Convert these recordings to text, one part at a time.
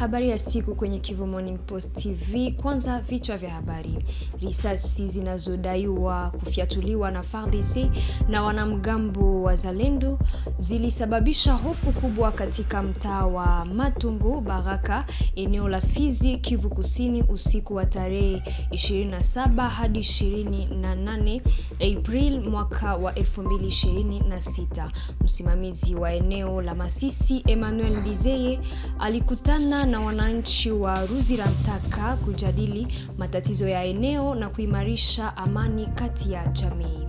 Habari ya siku kwenye Kivu Morning Post TV. Kwanza vichwa vya habari. Risasi zinazodaiwa kufyatuliwa na FARDC na wanamgambo wa Zalendo zilisababisha hofu kubwa katika mtaa wa Matungu Baraka, eneo la Fizi, Kivu Kusini usiku wa tarehe 27 hadi 28 April mwaka wa 2026. Msimamizi wa eneo la Masisi Emmanuel Ndizeye alikutana na wananchi wa Ruzirantaka kujadili matatizo ya eneo na kuimarisha amani kati ya jamii.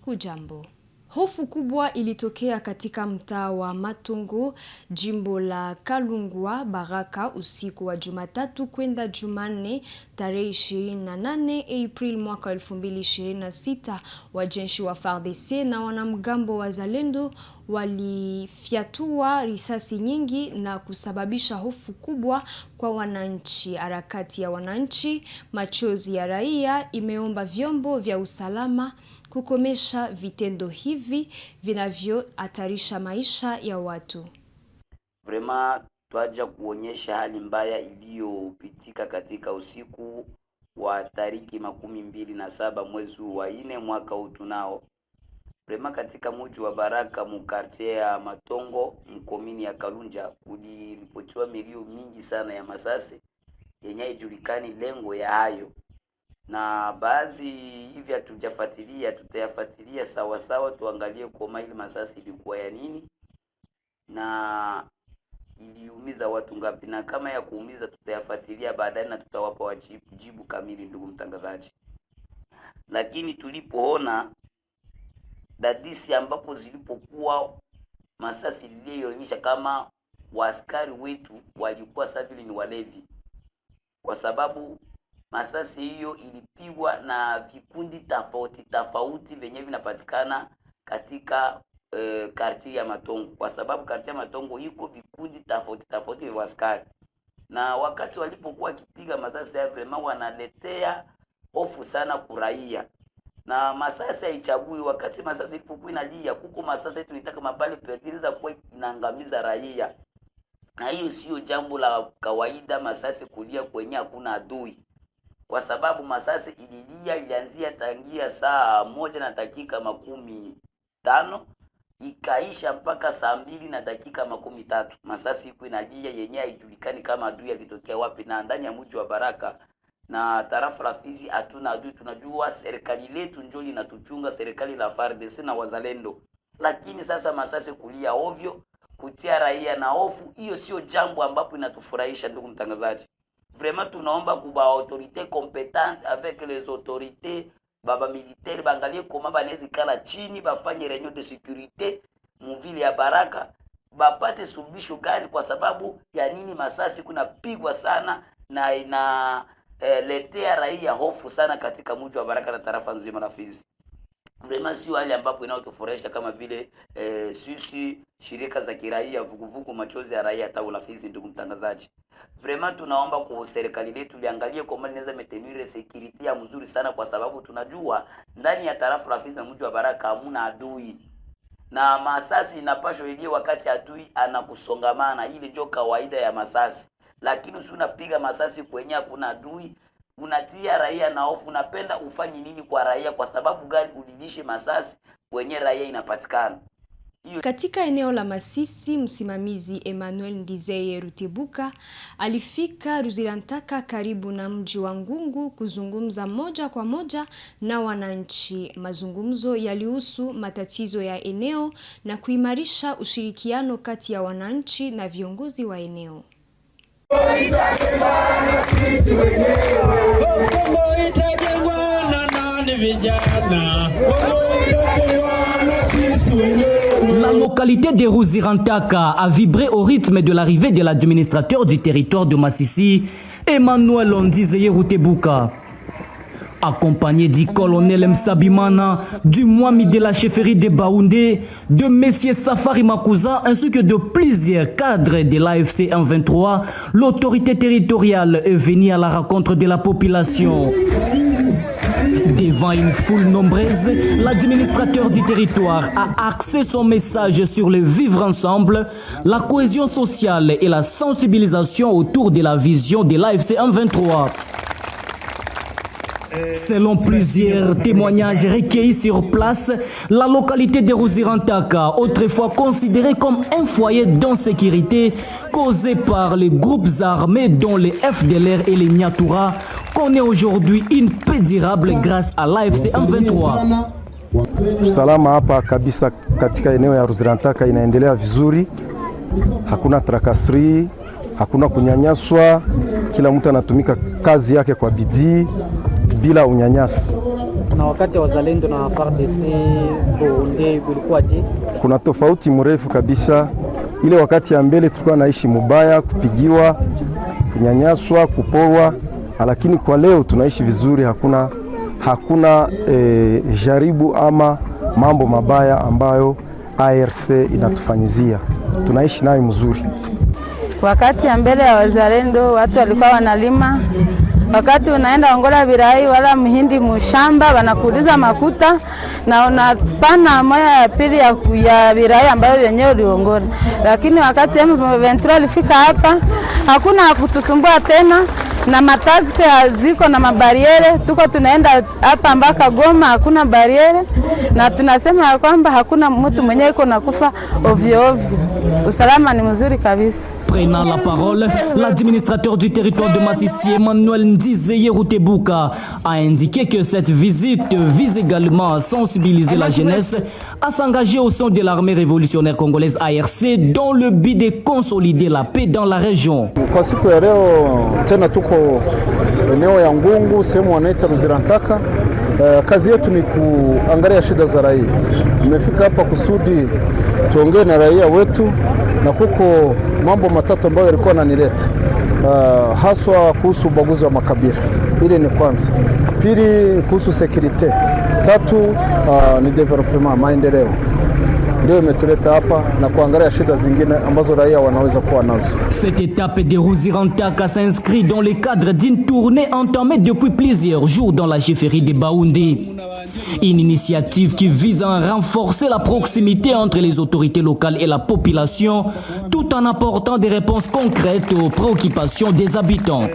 Hujambo. Hofu kubwa ilitokea katika mtaa wa Matungu, jimbo la Kalungwa Baraka usiku wa Jumatatu kwenda Jumanne tarehe 28 April mwaka 2026. Wajeshi wa FARDC na wanamgambo wa Zalendo walifyatua risasi nyingi na kusababisha hofu kubwa kwa wananchi. Harakati ya wananchi machozi ya raia imeomba vyombo vya usalama kukomesha vitendo hivi vinavyohatarisha maisha ya watu. Vrema twaja kuonyesha hali mbaya iliyopitika katika usiku wa tariki 27 mwezi wa 4 mwaka huu tunao. Vrema katika mji wa Baraka mukartie ya Matongo mkomini ya Kalunja kuliripotiwa milio mingi sana ya masasi yenye haijulikani lengo ya hayo. Na baadhi hivi hatujafuatilia, tutayafuatilia sawa sawa, tuangalie kwa ile masasi ilikuwa ya nini na iliumiza watu ngapi, na kama ya kuumiza tutayafuatilia baadaye na tutawapa wajibu kamili, ndugu mtangazaji. Lakini tulipoona dadisi ambapo zilipokuwa masasi iliyoonyesha kama waaskari wetu walikuwa savili ni walevi, kwa sababu masasi hiyo ilipigwa na vikundi tofauti venye vinapatikana katika karti ya Matongo, kwa sababu karti ya Matongo iko vikundi tofauti vya askari, na wakati walipokuwa kipiga masasi ya vrema wanaletea hofu sana kuraia, na masasi haichagui. Wakati masasi ilipokuwa inalia, kuko masasi tunataka mabali perdiza kwa inaangamiza raia, na hiyo sio jambo la kawaida masasi kulia kwenye hakuna adui, kwa sababu masasi ilianzia tangia saa 1:15 ikaisha mpaka saa 2:13. Masasi iko inalia yenyewe haijulikani kama adui alitokea wapi, na ndani ya mji wa Baraka na tarafa la Fizi hatuna adui. Tunajua serikali letu ndio linatuchunga, serikali la FARDC na wazalendo. Lakini sasa masasi kulia ovyo, kutia raia na hofu, hiyo sio jambo ambapo inatufurahisha, ndugu mtangazaji. Vraiment tunaomba kuba autorité compétente avec les autorités baba militaire bangalie koma banezi kala chini bafanye réunion de sécurité muvili ya Baraka, bapate suluhisho gani, kwa sababu ya nini masasi kuna pigwa sana na ina letea raia hofu sana katika mji wa Baraka na tarafa nzima la Fizi. Vraiment sio hali ambapo inayotufurahisha kama vile sisi shirika za kiraia vuguvugu machozi ya raia tawi la Fizi. Ndugu mtangazaji, vraiment tunaomba kwa serikali letu liangalie kama linaweza maintenir security ya mzuri sana, kwa sababu tunajua ndani ya tarafa la Fizi na mji wa Baraka hamuna adui, na masasi inapashwa ile wakati adui anakusongamana, ile ndio kawaida ya masasi. Lakini usi unapiga masasi kwenye hakuna adui, unatia raia na hofu. Unapenda ufanye nini kwa raia? Kwa sababu gani ulilishe masasi kwenye raia inapatikana? Katika eneo la Masisi, msimamizi Emmanuel Ndizeye Rutebuka alifika Ruzirantaka karibu na mji wa Ngungu kuzungumza moja kwa moja na wananchi. Mazungumzo yalihusu matatizo ya eneo na kuimarisha ushirikiano kati ya wananchi na viongozi wa eneo. La localité de Ruzirantaka a vibré au rythme de l'arrivée de l'administrateur du territoire de Masisi, Emmanuel Ndizeye Rutebuka. Accompagné du colonel Msabimana, du Mwami de la chefferie de Baoundé, de Messieurs Safari Makuza, ainsi que de plusieurs cadres de l'AFC 123, l'autorité territoriale est venue à la rencontre de la population. Devant une foule nombreuse, l'administrateur du territoire a axé son message sur le vivre ensemble, la cohésion sociale et la sensibilisation autour de la vision de l'AFC M23. Selon plusieurs témoignages recueillis sur place, la localité de Ruzirantaka, autrefois considérée comme un foyer d'insécurité causé par les groupes armés dont les FDLR et les Nyatura, connaît aujourd'hui une paix durable grâce à l'AFC M23. Usalama hapa kabisa katika eneo ya Ruzirantaka inaendelea vizuri. Hakuna trakasri, hakuna kunyanyaswa, kila mtu anatumika kazi yake kwa bidii bila unyanyasi. Na wakati wa wazalendo na FARDC Burundi kulikuwa je? Kuna tofauti mrefu kabisa. Ile wakati ya mbele tulikuwa naishi mubaya, kupigiwa, kunyanyaswa, kuporwa, lakini kwa leo tunaishi vizuri, hakuna jaribu ama mambo mabaya ambayo ARC inatufanyizia. Tunaishi nayo mzuri. Wakati ya mbele ya wazalendo watu walikuwa wanalima. Wakati unaenda ongola birai wala mhindi mushamba wanakuuliza makuta na unapana moya ya pili ya birai ambayo wenyewe uliongola. Lakini wakati M23 ilifika hapa hakuna kutusumbua tena na mataksi haziko na mabariere. Tuko tunaenda hapa mpaka Goma, hakuna bariere na tunasema kwamba hakuna mtu mwenyewe iko nakufa ovyo ovyo. Usalama ni mzuri kabisa. Prenant la parole, l'administrateur du territoire de Massissi, Emmanuel Ndizeye Routebuka, a indiqué que cette visite vise également à sensibiliser la jeunesse à s'engager au sein de l'armée révolutionnaire congolaise ARC dans le but de consolider la paix dans la région. Kwa siku ya leo tena tuko eneo ya Ngungu, sehemu wanaita Ruzirantaka. Kazi yetu ni kuangalia shida za raia. Nimefika hapa kusudi tuongee na raia wetu, na kuko mambo matatu ambayo yalikuwa yananileta haswa kuhusu ubaguzi wa makabila. Ile ni kwanza. Pili kuhusu security. Tatu ni development, maendeleo. Ndio imetuleta hapa na kuangalia shida zingine ambazo raia wanaweza kuwa nazo. Cette étape de Ruzirantaka s'inscrit dans le cadre d'une tournée entamée depuis plusieurs jours dans la chefferie de Baoundé. Une initiative qui vise à renforcer la proximité entre les autorités locales et la population, tout en apportant des réponses concrètes aux préoccupations des habitants.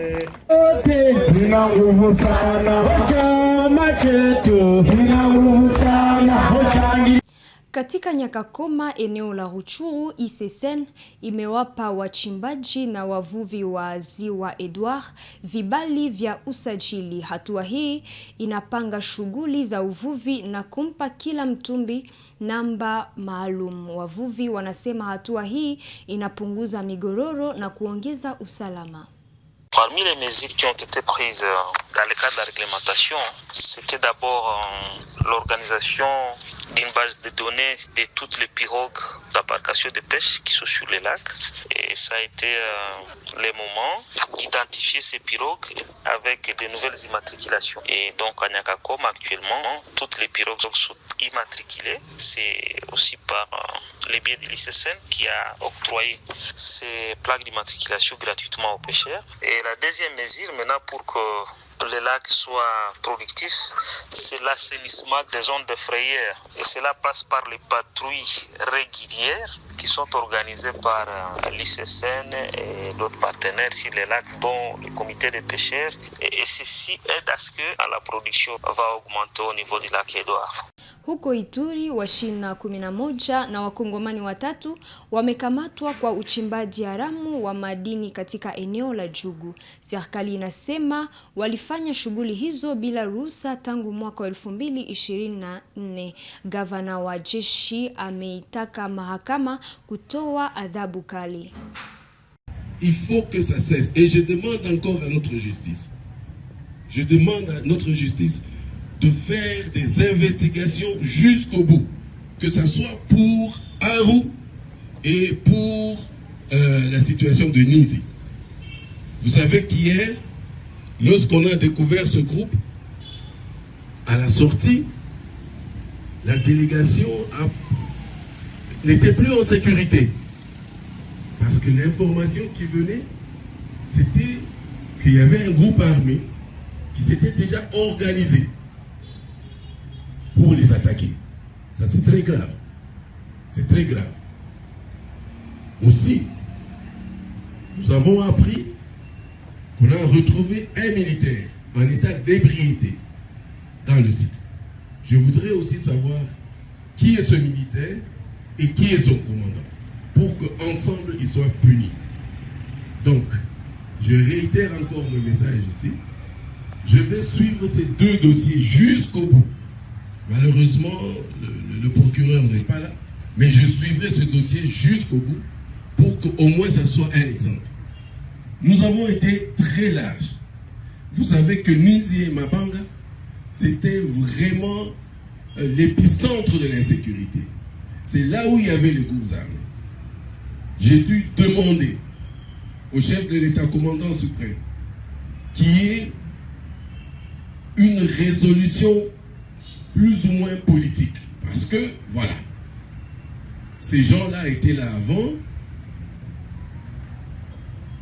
Katika Nyakakoma, eneo la Ruchuru, ISSN imewapa wachimbaji na wavuvi wa Ziwa Edward vibali vya usajili. Hatua hii inapanga shughuli za uvuvi na kumpa kila mtumbi namba maalum. Wavuvi wanasema hatua hii inapunguza migororo na kuongeza usalama. Parmi les mesures qui ont été prises dans le cadre de la réglementation, c'était d'abord l'organisation d'une base de données de toutes les pirogues d'embarcation de pêche qui sont sur les lacs. Et ça a été le moment d'identifier ces pirogues avec de nouvelles immatriculations. Et donc à Nyakakoma actuellement, toutes les pirogues sont immatriculées. C'est aussi par le biais de l'ISSN qui a octroyé ces plaques d'immatriculation gratuitement aux pêcheurs. Et la deuxième mesure maintenant pour que le lac soit productif, c'est l'assainissement des zones de frayère. Et cela passe par les patrouilles régulières qui sont organisées par l'ISSN et d'autres partenaires sur les lacs, dont le comité des pêcheurs. Et ceci aide à ce que la production va augmenter au niveau du lac Edouard. Huko Ituri, washina 11 na wakongomani watatu wamekamatwa kwa uchimbaji haramu wa madini katika eneo la Jugu. Serikali inasema walifanya shughuli hizo bila ruhusa tangu mwaka 2024. Gavana wa jeshi ameitaka mahakama kutoa adhabu kali. Il faut que ça cesse et je demande encore à notre justice. Je demande à notre justice de faire des investigations jusqu'au bout, que ça soit pour Aru et pour la situation de Nizi. Vous savez qu'hier, lorsqu'on a découvert ce groupe, à la sortie, la délégation n'était plus en sécurité. Parce que l'information qui venait, c'était qu'il y avait un groupe armé qui s'était déjà organisé. pour les attaquer. Ça, c'est très grave. C'est très grave. Aussi, nous avons appris qu'on a retrouvé un militaire en état d'ébriété dans le site. Je voudrais aussi savoir qui est ce militaire et qui est son commandant, pour qu'ensemble ils soient punis. Donc, je réitère encore mon message ici. Je vais suivre ces deux dossiers jusqu'au bout. Malheureusement, le procureur n'est pas là, mais je suivrai ce dossier jusqu'au bout pour qu'au moins ça soit un exemple. Nous avons été très larges. Vous savez que Nizi et Mabanga, c'était vraiment l'épicentre de l'insécurité. C'est là où il y avait les groupes armés. J'ai dû demander au chef de l'État, commandant suprême, qui est une résolution plus ou moins politique. Parce que, voilà, ces gens-là étaient là avant,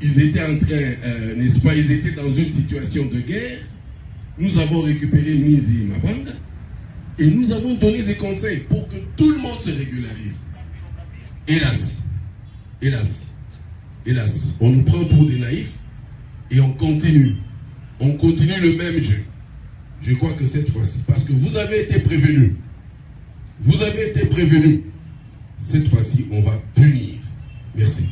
ils étaient en train, n'est-ce pas, ils étaient dans une situation de guerre, nous avons récupéré Nizi et Mabanga, et nous avons donné des conseils pour que tout le monde se régularise. Hélas, on nous prend pour des naïfs, et on continue le même jeu. Je crois que cette fois-ci, parce que vous avez été prévenus, cette fois-ci, on va punir. Merci.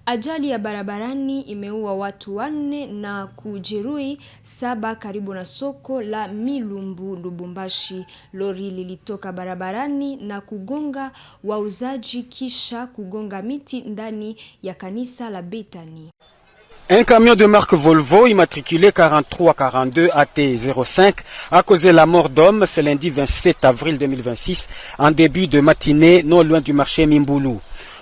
Ajali ya barabarani imeua watu 4 na kujeruhi 7 karibu na soko la Milumbu, Lubumbashi. Lori lilitoka barabarani na kugonga wauzaji kisha kugonga miti ndani ya kanisa la Bethany. Un camion de marque Volvo immatriculé 4342 AT05 a causé la mort d'homme ce lundi 27 avril 2026 en début de matinée non loin du marché Mimbulu.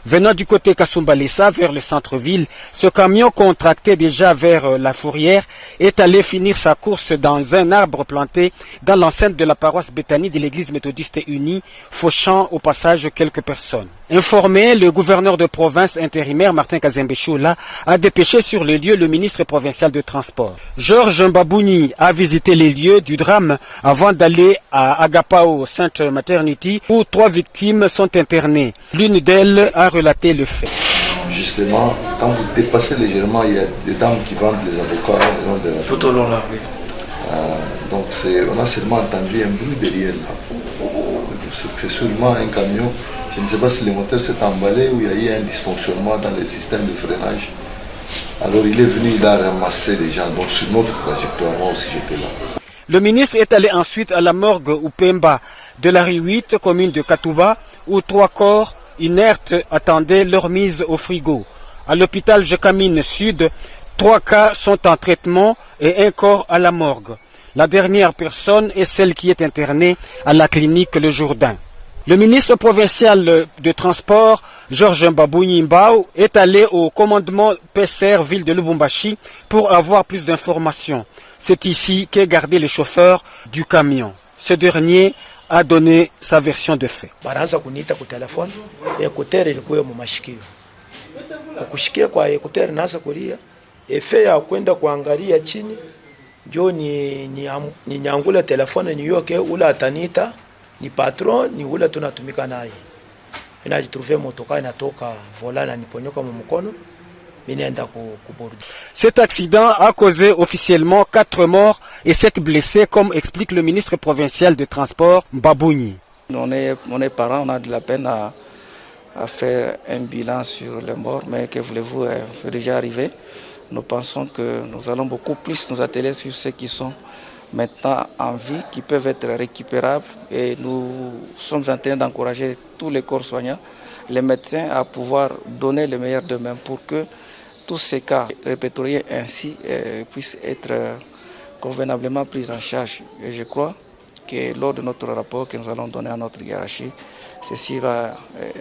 Venant du côté Kasumbalesa vers le centre-ville, ce camion contracté déjà vers la Fourrière est allé finir sa course dans un arbre planté dans l'enceinte de la paroisse Bethany de l'église méthodiste unie, fauchant au passage quelques personnes. Informé, le gouverneur de province intérimaire Martin Kazembe Choula a dépêché sur le lieu le ministre provincial de transport. Georges Mbabouni a visité les lieux du drame avant d'aller à Agapao Sainte Maternity où 3 victimes sont internées. L'une d'elles a relaté le fait. Justement, quand vous dépassez légèrement, il y a des dames qui vendent des avocats. Tout au long là, oui. Donc on a seulement entendu un bruit derrière là. C'est seulement un camion. Je ne sais pas si le moteur s'est emballé ou il y a eu un dysfonctionnement dans le système de freinage. Alors il est venu, il a ramassé des gens. Donc sur notre trajectoire, moi aussi j'étais là. Le ministre est allé ensuite à la morgue Upemba de la rue 8, commune de Katouba, où 3 corps inertes attendaient leur mise au frigo. À l'hôpital Jekamine Sud, 3 cas sont en traitement et 1 corps à la morgue. La dernière personne est celle qui est internée à la clinique Le Jourdain. Le ministre provincial de transport, Georges Mbabouni Mbao, est allé au commandement PCR ville de Lubumbashi pour avoir plus d'informations. C'est ici qu'est gardé le chauffeur du camion. Ce dernier a donné sa version de fait. Baraanza kuniita kwa telefoni, ekuteri ilikuwa mu mashikio. Ukushikia kwa ekuteri naanza kulia, efe ya kwenda kuangalia chini, ndio ni nyangula telefoni niyoke ula atanita, ni patron ni ula tunatumika naye. Ninajitrouve motoka inatoka volana niponyoka mu mkono. Cet accident a causé officiellement 4 morts et 7 blessés, comme explique le ministre provincial de transport, Mbabouni. On est parents, on a de la peine à faire un bilan sur les morts, mais que voulez-vous, c'est déjà arrivé. Nous pensons que nous allons beaucoup plus nous atteler sur ceux qui sont maintenant en vie, qui peuvent être récupérables, et nous sommes en train d'encourager tous les corps soignants, les médecins à pouvoir donner le meilleur d'eux-mêmes pour que tous ces cas répertoriés ainsi puissent être convenablement pris en charge. Et je crois que lors de notre rapport que nous allons donner à notre hiérarchie, ceci va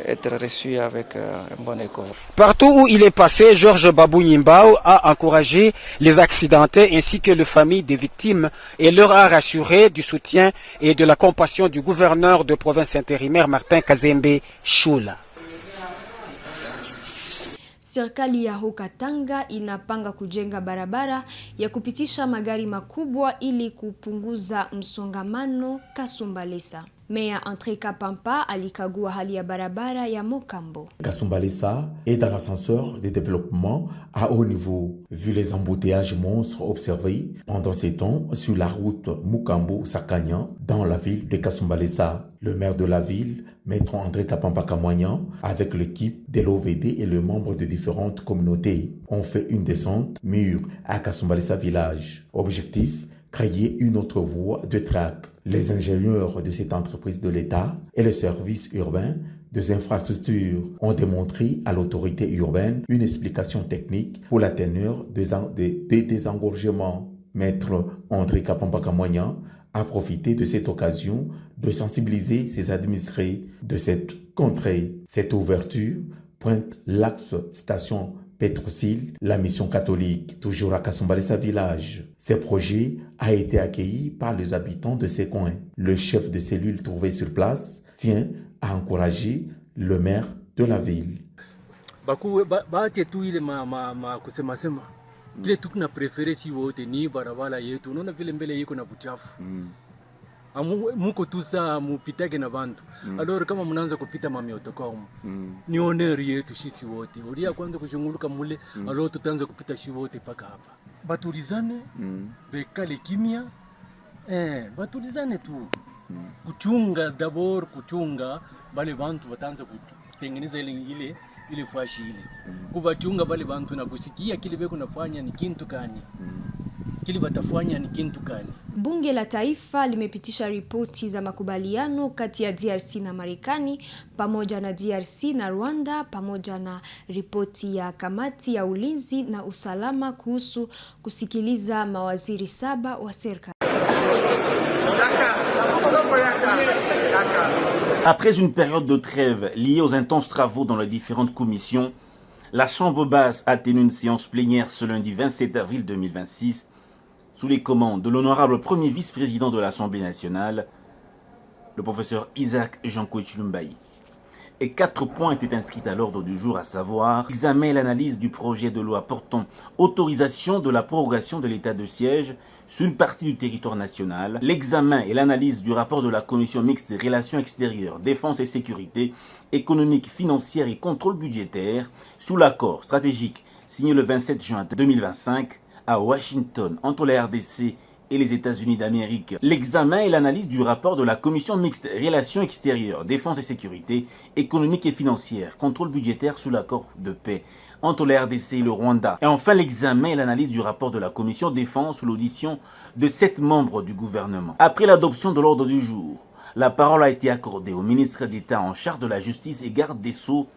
être reçu avec un bon écho. Partout où il est passé, Georges Mbabouni Mbao a encouragé les accidentés ainsi que les familles des victimes et leur a rassuré du soutien et de la compassion du gouverneur de province intérimaire Martin Kazembe Choula. serikali ya Haut-Katanga inapanga kujenga barabara ya kupitisha magari makubwa ili kupunguza msongamano Kasumbalesa. Meya André Kapampa alikagua hali ya barabara ya Mokambo. Kasumbalesa est dans l'ascenseur de développement à haut niveau, vu les embouteillages monstres observés pendant ces temps sur la route Mukambo-Sakanya dans la ville de Kasumbalesa. Le maire de la ville, Maître André Kapampa Kamwanyan, avec l'équipe de l'OVD et les membres de différentes communautés, ont fait une descente mûre à Kasumbalesa village. Objectif, créer une autre voie de track. Les ingénieurs de cette entreprise de l'État et le service urbain des infrastructures ont démontré à l'autorité urbaine une explication technique pour la teneur des désengorgements. Maître André Kapampa Kamwanyan a profité de cette occasion de sensibiliser ses administrés de cette contrée. Cette ouverture pointe l'axe station Petrosil, la mission catholique, toujours à Kasumbalesa village. Ce projet a été accueilli par les habitants de ces coins. Le chef de cellule trouvé sur place tient à encourager le maire de la ville. Kile tukuna prefere si wote ni barabara yetu. Unaona vile mbele yiko na buchafu. Muko tu saa mupitake na bantu. Alors kama mnaanza kupita mamiotoka huko. Ni honeri yetu sisi wote. Ulia kwanza kushunguluka mule, alors tutaanza kupita shi wote paka hapa. Batulizane, bekale kimya. Batulizane tu. Kuchunga d'abord, kuchunga bale bantu bataanza kutengeneza ile fashi ile. Kubachunga bale bantu na kusikia kile beko nafanya ni kintu kani. Kile batafanya ni kintu kani. Bunge la Taifa limepitisha ripoti za makubaliano kati ya DRC na Marekani pamoja na DRC na Rwanda pamoja na ripoti ya kamati ya ulinzi na usalama kuhusu kusikiliza mawaziri 7 wa serikali. Après une période de trêve liée aux intenses travaux dans les différentes commissions, la Chambre basse a tenu une séance plénière ce lundi 27 avril 2026 sous les commandes de l'honorable premier vice-président de l'Assemblée nationale, le professeur Isaac Jean-Claude Chilumbaï. Et 4 points étaient inscrits à l'ordre du jour, à savoir l'examen et l'analyse du projet de loi portant autorisation de la prorogation de l'état de siège sur une partie du territoire national, l'examen et l'analyse du rapport de la commission mixte des relations extérieures, défense et sécurité, économique, financière et contrôle budgétaire sous l'accord stratégique signé le 27 juin 2025 à Washington entre la RDC et les États-Unis d'Amérique. L'examen et l'analyse du rapport de la commission mixte relations extérieures, défense et sécurité, économique et financière, contrôle budgétaire sous l'accord de paix entre la RDC et le Rwanda. Et enfin l'examen et l'analyse du rapport de la commission défense sous l'audition de 7 membres du gouvernement. Après l'adoption de l'ordre du jour, la parole a été accordée au ministre d'État en charge de la justice et garde des Sceaux,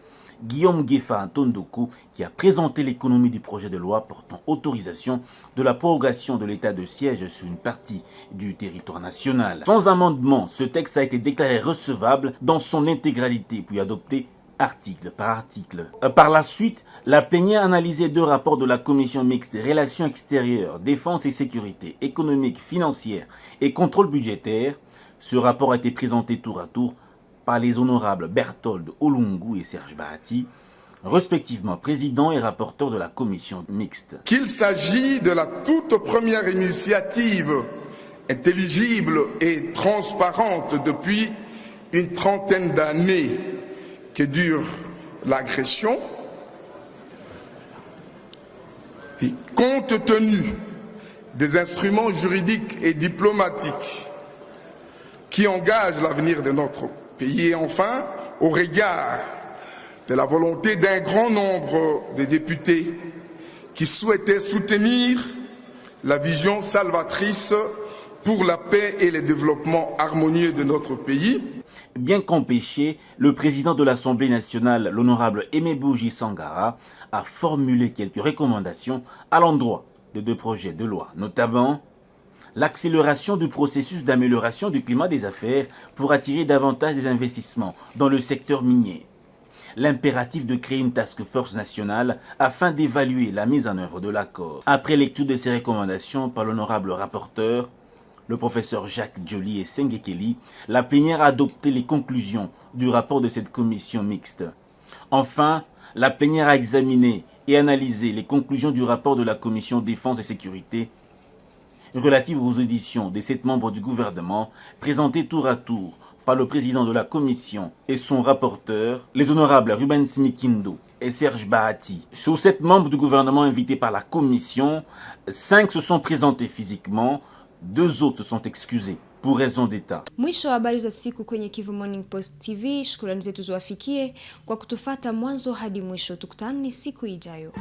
Guillaume Gefa Ntondoko, qui a présenté l'économie du projet de loi portant autorisation de la prorogation de l'état de siège sur une partie du territoire national. Sans amendement, ce texte a été déclaré recevable dans son intégralité, puis adopté article par article. Par la suite, la plénière a analysé 2 rapports de la commission mixte des relations extérieures, défense et sécurité, économique, financière et contrôle budgétaire. Ce rapport a été présenté tour à tour par les honorables Berthold Olungu et Serge Bahati, respectivement président et rapporteur de la commission mixte. Qu'il s'agit de la toute première initiative intelligible et transparente depuis une trentaine d'années que dure l'agression, et compte tenu des instruments juridiques et diplomatiques qui engagent l'avenir de notre pays, et enfin, au regard de la volonté d'un grand nombre de députés qui souhaitaient soutenir la vision salvatrice pour la paix et le développement harmonieux de notre pays. Bien qu'empêché, le président de l'Assemblée nationale, l'honorable Aimé Bougie Sangara, a formulé quelques recommandations à l'endroit de 2 projets de loi, notamment l'accélération du processus d'amélioration du climat des affaires pour attirer davantage des investissements dans le secteur minier, l'impératif de créer une task force nationale afin d'évaluer la mise en œuvre de l'accord. Après lecture de ces recommandations par l'honorable rapporteur, le professeur Jacques Joly et Sengekeli, la plénière a adopté les conclusions du rapport de cette commission mixte. Enfin, la plénière a examiné et analysé les conclusions du rapport de la Commission Défense et Sécurité relative aux auditions des 7 membres du gouvernement présentés tour à tour par le président de la Commission et son rapporteur, les honorables Ruben Simikindo et Serge Bahati. Sur 7 membres du gouvernement invités par la Commission, 5 se sont présentés physiquement, 2 autres se sont excusés pour raison d'État. Mwisho wa habari za siku kwenye Kivu Morning Post TV. Shukrani zetu ziwafikie kwa kutufata mwanzo hadi mwisho. Tukutane siku ijayo.